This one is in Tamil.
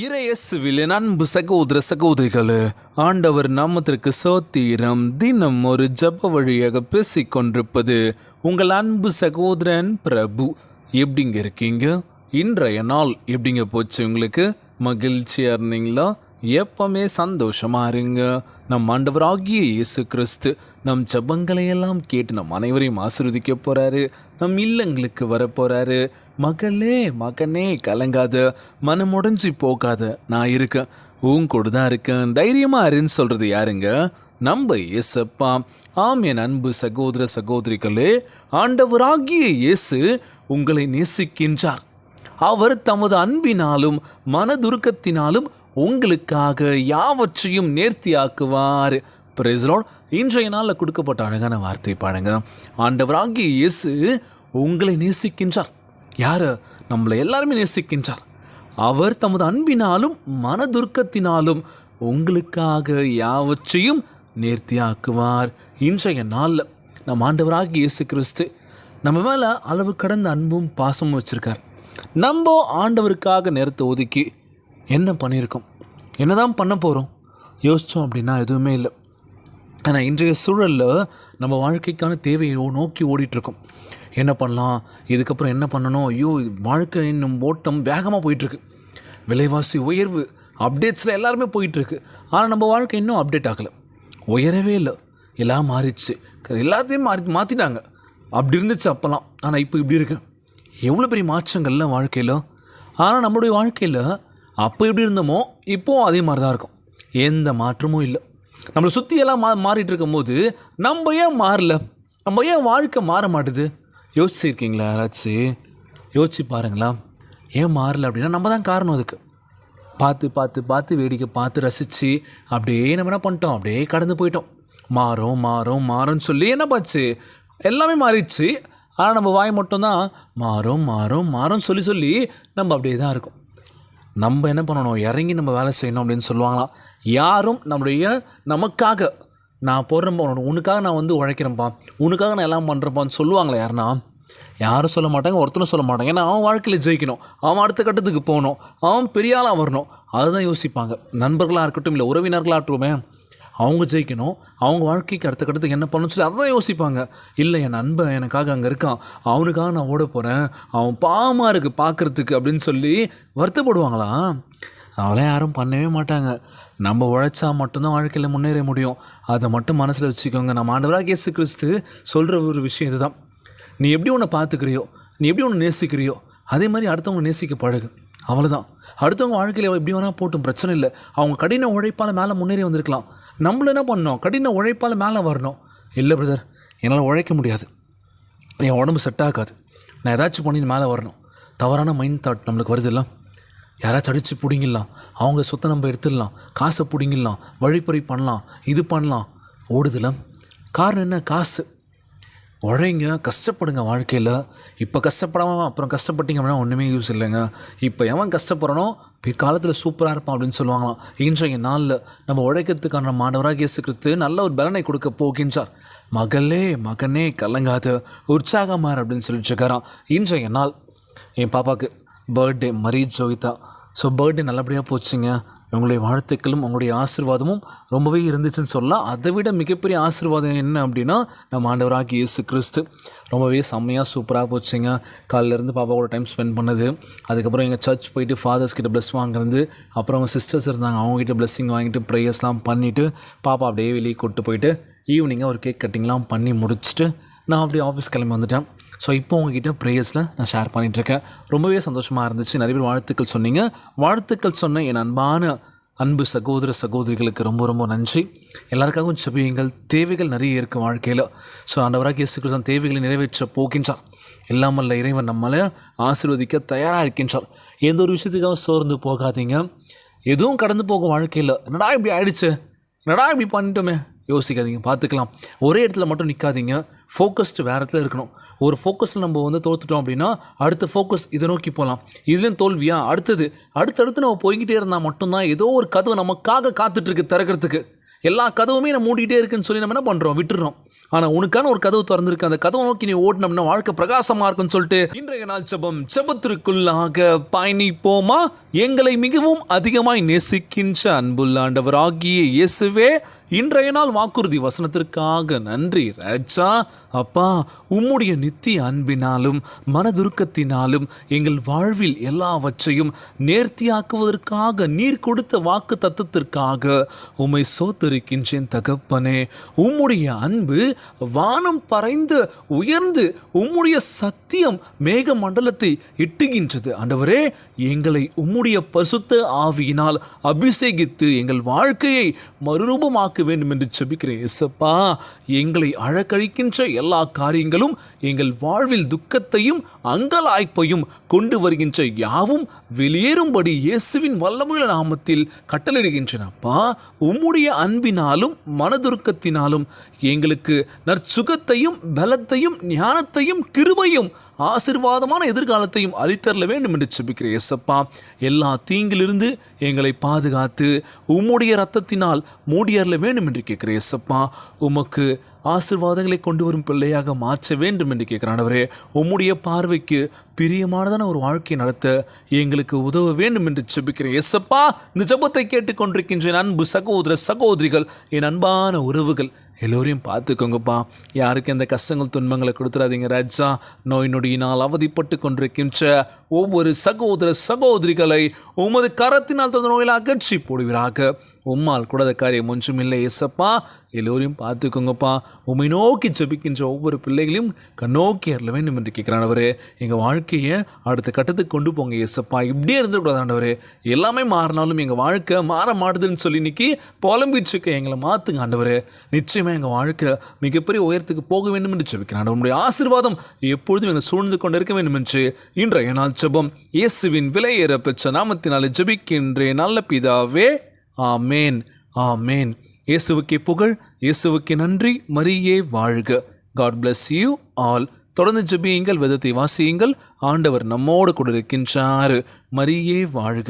இறையேசுவில் என் அன்பு சகோதர சகோதரிகளே, ஆண்டவர் நாமத்திற்கு சோத்திரம். தினம் ஒரு ஜப வழியாக பேசிக்கொண்டிருப்பது உங்கள் அன்பு சகோதரன் பிரபு. எப்படிங்க இருக்கீங்க? இன்றைய நாள் எப்படிங்க போச்சு? உங்களுக்கு மகிழ்ச்சியாக இருந்தீங்களா? எப்பவுமே சந்தோஷமா இருங்க. நம் ஆண்டவராகிய இயேசு கிறிஸ்து நம் ஜபங்களையெல்லாம் கேட்டு நம் அனைவரையும் ஆசீர்வதிக்க போகிறாரு. நம் இல்லங்களுக்கு வரப்போகிறாரு. மகளே மகனே கலங்காத, மனமுடைஞ்சி போகாத, நான் இருக்கேன், உன் கூட தான் இருக்கேன், தைரியமாக இருன்னு சொல்கிறது யாருங்க? நம்ம இயேசப்பா. ஆம் என் அன்பு சகோதர சகோதரிகளே, ஆண்டவராகிய இயேசு உங்களை நேசிக்கின்றார். அவர் தமது அன்பினாலும் மனதுருக்கத்தினாலும் உங்களுக்காக யாவற்றையும் நேர்த்தியாக்குவார். Praise the Lord. இன்றைய நாளில் கொடுக்கப்பட்ட அழகான வார்த்தை பாருங்க. ஆண்டவராகிய இயேசு உங்களை நேசிக்கின்றார். யார்? நம்மளை எல்லாருமே நேசிக்கின்றார். அவர் தமது அன்பினாலும் மனதுருக்கத்தினாலும் உங்களுக்காக யாவற்றையும் நேர்த்தியாக்குவார். இன்றைய நாளில் நம் ஆண்டவராகிய இயேசு கிறிஸ்து நம்ம மேலே அளவு கடந்த அன்பும் பாசமும் வச்சுருக்கார். நம்ம ஆண்டவருக்காக நேரத்தை ஒதுக்கி என்ன பண்ணியிருக்கோம், என்ன தான் பண்ண போகிறோம் யோசித்தோம் அப்படின்னா எதுவுமே இல்லை. ஆனால் இன்றைய சூழலில் நம்ம வாழ்க்கைக்கான தேவையை நோக்கி ஓடிட்டுருக்கோம். என்ன பண்ணலாம், இதுக்கப்புறம் என்ன பண்ணணும், ஐயோ வாழ்க்கை இன்னும் ஓட்டம் வேகமாக போயிட்டுருக்கு, விலைவாசி உயர்வு, அப்டேட்ஸில் எல்லாருமே போயிட்டுருக்கு. ஆனால் நம்ம வாழ்க்கை இன்னும் அப்டேட் ஆகலை, உயரவே இல்லை, எல்லாம் மாறிடுச்சு, எல்லாத்தையும் மாற்றிட்டாங்க. அப்படி இருந்துச்சு அப்போல்லாம், ஆனால் இப்போ இப்படி இருக்கு. எவ்வளோ பெரிய மாற்றங்கள்லாம் வாழ்க்கையில். ஆனால் நம்மளுடைய வாழ்க்கையில் அப்போ எப்படி இருந்தோமோ இப்போது அதே மாதிரி தான் இருக்கும், எந்த மாற்றமும் இல்லை. நம்மளை சுற்றி எல்லாம் மாறிட்டு இருக்கும் போது நம்ம ஏன் மாறல, நம்ம ஏன் வாழ்க்கை மாற மாட்டுது? யோசிச்சிருக்கீங்களா? யாராச்சும் யோசிச்சு பாருங்களா. ஏன் மாறல அப்படின்னா நம்ம தான் காரணம். அதுக்கு பார்த்து பார்த்து பார்த்து வேடிக்கை பார்த்து ரசித்து அப்படியே நம்ம என்ன பண்ணிட்டோம், அப்படியே கடந்து போயிட்டோம். மாறும் மாறும் மாறும்னு சொல்லி என்ன பாச்சு, எல்லாமே மாறிடுச்சு. ஆனால் நம்ம வாய் மட்டும்தான் மாறும் மாறும் மாறும் சொல்லி சொல்லி நம்ம அப்படியே தான் இருக்கும். நம்ம என்ன பண்ணணும், இறங்கி நம்ம வேலை செய்யணும் அப்படின்னு சொல்லுவாங்களாம். யாரும் நமக்காக நான் போடுறேன்ப்பா, உனக்காக நான் வந்து உழைக்கிறேன்ப்பா, உனக்காக நான் எல்லாம் பண்ணுறப்பான்னு சொல்லுவாங்களே யாருன்னா? யாரும் சொல்ல மாட்டாங்க, ஒருத்தரும் சொல்ல மாட்டாங்க. ஏன்னா அவன் வாழ்க்கையில் ஜெயிக்கணும், அவன் அடுத்த கட்டத்துக்கு போகணும், அவன் பெரிய ஆளாக வரணும், அதுதான் யோசிப்பாங்க. நண்பர்களாக இருக்கட்டும், இல்லை உறவினர்களாக இருக்கட்டுமே, அவங்க ஜெயிக்கணும், அவங்க வாழ்க்கைக்கு அடுத்த கட்டத்துக்கு என்ன பண்ணணும்னு சொல்லி அதை தான் யோசிப்பாங்க. இல்லை என் நண்பன் எனக்காக அங்கே இருக்கான், அவனுக்காக நான் ஓட போகிறேன், அவன் பாவமாக இருக்குது பார்க்குறதுக்கு அப்படின்னு சொல்லி வருத்தப்படுவாங்களா? அவளாம் யாரும் பண்ணவே மாட்டாங்க. நம்ம உழைச்சா மட்டும்தான் வாழ்க்கையில் முன்னேற முடியும். அதை மட்டும் மனசில் வச்சுக்கோங்க. நம்ம ஆண்டவராகிய இயேசு கிறிஸ்து சொல்கிற ஒரு விஷயம் இதுதான். நீ எப்படி உன்னை பார்த்துக்கிறியோ, நீ எப்படி உன்னை நேசிக்கிறியோ, அதே மாதிரி அடுத்தவங்க நேசிக்க பழகு. அவ்வளோதான். அடுத்தவங்க வாழ்க்கையில் எப்படி வேணால் போட்டும், பிரச்சனை இல்லை. அவங்க கடின உழைப்பால் மேலே முன்னேறி வந்திருக்கலாம். நம்மளும் என்ன பண்ணோம், கடின உழைப்பால் மேலே வரணும். இல்லை பிரதர், என்னால் உழைக்க முடியாது, என் உடம்பு செட் ஆகாது, நான் ஏதாச்சும் பண்ணி மேலே வரணும். தவறான மைண்ட் தாட் நம்மளுக்கு வருது இல்லை. யாராச்சும் அடித்து பிடிங்கிடலாம், அவங்க சொத்தை நம்ம எடுத்துடலாம், காசை பிடிங்கிடலாம், வழிப்பறி பண்ணலாம், இது பண்ணலாம், ஓடுதில்ல. காரணம் என்ன? காசு. உழைங்க, கஷ்டப்படுங்க வாழ்க்கையில். இப்போ கஷ்டப்படாமல் அப்புறம் கஷ்டப்பட்டீங்க அப்படின்னா ஒன்றுமே யூஸ் இல்லைங்க. இப்போ எவன் கஷ்டப்படுறனோ பிற்காலத்தில் சூப்பராக இருப்பான் அப்படின்னு சொல்லுவாங்களாம். இன்றைய நாளில் நம்ம உழைக்கிறதுக்கான ஆண்டவராகிய இயேசு கிறிஸ்து நல்ல ஒரு பலனை கொடுக்க போகின்றார். மகளே மகனே கலங்காத, உற்சாகமார் அப்படின்னு சொல்லிட்டு இருக்காராம். இன்றைய நாள் என் பாப்பாவுக்கு பர்த்டே, மரி ஜோவிதா. ஸோ பர்த்டே நல்லபடியாக போச்சுங்க. உங்களுடைய வாழ்த்துக்களும் உங்களுடைய ஆசீர்வாதமும் ரொம்பவே இருந்துச்சுன்னு சொல்லலாம். அதை விட மிகப்பெரிய ஆசீர்வாதம் என்ன அப்படின்னா நம்ம ஆண்டவராகிய இயேசு கிறிஸ்து. ரொம்பவே செம்மையாக சூப்பராக போச்சுங்க. காலையிலேருந்து பாப்பா கூட டைம் ஸ்பெண்ட் பண்ணது, அதுக்கப்புறம் எங்கள் சர்ச் போயிட்டு ஃபாதர்ஸ் கிட்ட ப்ளஸ் வாங்குறது, அப்புறம் அவங்க சிஸ்டர்ஸ் இருந்தாங்க, அவங்ககிட்ட ப்ளெஸ்ஸிங் வாங்கிட்டு ப்ரேயர்ஸ்லாம் பண்ணிவிட்டு பாப்பா அப்படியே வெளியே கூப்பிட்டு போயிட்டு ஈவினிங்காக ஒரு கேக் கட்டிங்லாம் பண்ணி முடிச்சுட்டு நான் அப்படியே ஆஃபீஸ் கிளம்பி வந்துட்டேன். ஸோ இப்போ உங்ககிட்ட ப்ரேயர்ஸில் நான் ஷேர் பண்ணிகிட்ருக்கேன். ரொம்பவே சந்தோஷமாக இருந்துச்சு. நிறைய பேர் வாழ்த்துக்கள் சொன்னீங்க. வாழ்த்துக்கள் சொன்ன என் அன்பு சகோதர சகோதரிகளுக்கு ரொம்ப ரொம்ப நன்றி. எல்லாருக்காகவும் ஜெபியுங்கள். தேவைகள் நிறைய இருக்குது வாழ்க்கையில். ஸோ ஆண்டவராகிய இயேசு கிறிஸ்து தேவைகளை நிறைவேற்ற போகின்றார். எல்லாமல்ல இறைவன் நம்மளை ஆசீர்வதிக்க தயாராக இருக்கின்றார். எந்த ஒரு விஷயத்துக்காக சோர்ந்து போகாதீங்க. எதுவும் கடந்து போகும் வாழ்க்கையில். என்னடா இப்படி ஆயிடுச்சு, என்னடா இப்படி பண்ணிட்டோமே யோசிக்காதீங்க, பார்த்துக்கலாம். ஒரே இடத்துல மட்டும் நிற்காதீங்க. ஃபோக்கஸ்டு வேறு இடத்துல இருக்கணும். ஒரு ஃபோக்கஸில் நம்ம வந்து தோற்றுட்டோம் அப்படின்னா அடுத்த ஃபோக்கஸ் இதை நோக்கி போகலாம். இதுலேயும் தோல்வியா, அடுத்தடுத்து நம்ம போய்கிட்டே இருந்தால் மட்டும்தான் ஏதோ ஒரு கதவு நமக்காக காத்துட்ருக்கு திறக்கிறதுக்கு. எல்லா கதவுமே நம்ம மூடிட்டே இருக்குன்னு சொல்லி நம்ம என்ன பண்ணுறோம், விட்டுறோம். ஆனால் உனக்கான ஒரு கதவு திறந்திருக்கு, அந்த கதவை நோக்கி நீ ஓடினோம்னா வாழ்க்கை பிரகாசமாக இருக்குன்னு சொல்லிட்டு இன்றைய நாள் ஜெபத்திற்குள்ளாக பயணிப்போமா? எங்களை மிகவும் அதிகமாய் நேசிக்கின்ற அன்புள்ள ஆண்டவராகிய இயேசுவே, இன்றைய நாள் வாக்குறுதி வசனத்திற்காக நன்றி ராஜா. அப்பா, உம்முடைய நித்திய அன்பினாலும் மனதுருக்கத்தினாலும் எங்கள் வாழ்வில் எல்லாவற்றையும் நேர்த்தியாக்குவதற்காக நீர் கொடுத்த வாக்கு தத்துவத்திற்காக உம்மை சோத்தரிக்கின்றேன் தகப்பனே. உம்முடைய அன்பு வானம் பறைந்து உயர்ந்து உம்முடைய சத்தியம் மேக மண்டலத்தை எட்டுகின்றது. ஆண்டவரே, எங்களை உம்முடைய பரிசுத்த ஆவியினால் அபிஷேகித்து எங்கள் வாழ்க்கையை மறுரூபமாக்க வேண்டும் என்று ஜெபிக்கிறேன் இயேசப்பா. எங்களை அழகழிக்கின்ற எல்லா காரியங்களும் எங்கள் வாழ்வில் துக்கத்தையும் அங்கலாய்ப்பையும் கொண்டு வருகின்ற யாவும் வெளியேறும்படி இயேசுவின் வல்லமையுள்ள நாமத்தில் கட்டளையிடுகின்றனப்பா. உம்முடைய அன்பினாலும் மனதுருக்கத்தினாலும் எங்களுக்கு நற்சுகத்தையும் பலத்தையும் ஞானத்தையும் கிருபையும் ஆசீர்வாதமான எதிர்காலத்தையும் அளித்தரல வேண்டும் என்று ஜெபிக்கிறேன் இயேசப்பா. எல்லா தீங்கிலிருந்து எங்களை பாதுகாத்து உம்முடைய இரத்தத்தினால் மூடியறல வேண்டும் என்று கேட்கிறேன் இயேசப்பா. உமக்கு ஆசீர்வாதங்களை கொண்டு வரும் பிள்ளையாக மாற்ற வேண்டும் என்று கேட்கிறான். ஆண்டவரே, உம்முடைய பார்வைக்கு பிரியமானதான ஒரு வாழ்க்கையை நடத்த எங்களுக்கு உதவ வேண்டும் என்று ஜெபிக்கிறேன் இயேசப்பா. இந்த ஜெபத்தை கேட்டுக்கொண்டிருக்கின்ற அன்பு சகோதர சகோதரிகள், என் அன்பான உறவுகள் எல்லோரையும் பார்த்துக்கோங்கப்பா. யாருக்கு எந்த கஷ்டங்கள் துன்பங்களை கொடுத்துடாதீங்க ராஜா. நோய் நொடியினால் அவதிப்பட்டு கொண்டிருக்கின்ற ஒவ்வொரு சகோதர சகோதரிகளை உமது கரத்தினால் தந்த நோயில் அகற்றி போடுவீராக. உம்மால் கூடாத காரியம் ஒன்றுமில்லை இயேசப்பா. எல்லோரையும் பார்த்துக்கோங்கப்பா. உம்மை நோக்கி ஜெபிக்கின்ற ஒவ்வொரு பிள்ளைகளையும் கண்ணோக்கி அருள வேண்டும் என்று கேட்குறாண்டவரே. எங்கள் வாழ்க்கையை அடுத்த கட்டத்துக்கு கொண்டு போங்க இயேசப்பா. இப்படியே இருந்துக்கூடாது ஆண்டவரே. எல்லாமே மாறினாலும் எங்கள் வாழ்க்கை மாற மாட்டுதுன்னு சொல்லி இன்னைக்கு புலம்பிச்சுக்க எங்களை மாற்றுங்க ஆண்டவரே. நிச்சயமாக எங்கள் வாழ்க்கை மிகப்பெரிய உயரத்துக்கு போக வேண்டும் என்று ஜெபிக்கிறான். உங்களுடைய ஆசீர்வாதம் எப்பொழுதும் எங்கள் சூழ்ந்து கொண்டு இருக்க வேண்டும் என்று இன்றைய நாள் ஜெபம் இயேசுவின் விலையேற பெற்ற நாமத்தினாலே ஜெபிக்கின்றேன் நல்ல பிதாவே. ஆமேன், ஆமேன். இயேசுவுக்கே புகழ், இயேசுவுக்கே நன்றி. மரியே வாழ்க. God bless you all. தொடர்ந்து ஜெபியுங்கள், வேதத்தை வாசியுங்கள். ஆண்டவர் நம்மோடு கூட இருக்கின்றார். மரியே வாழ்க.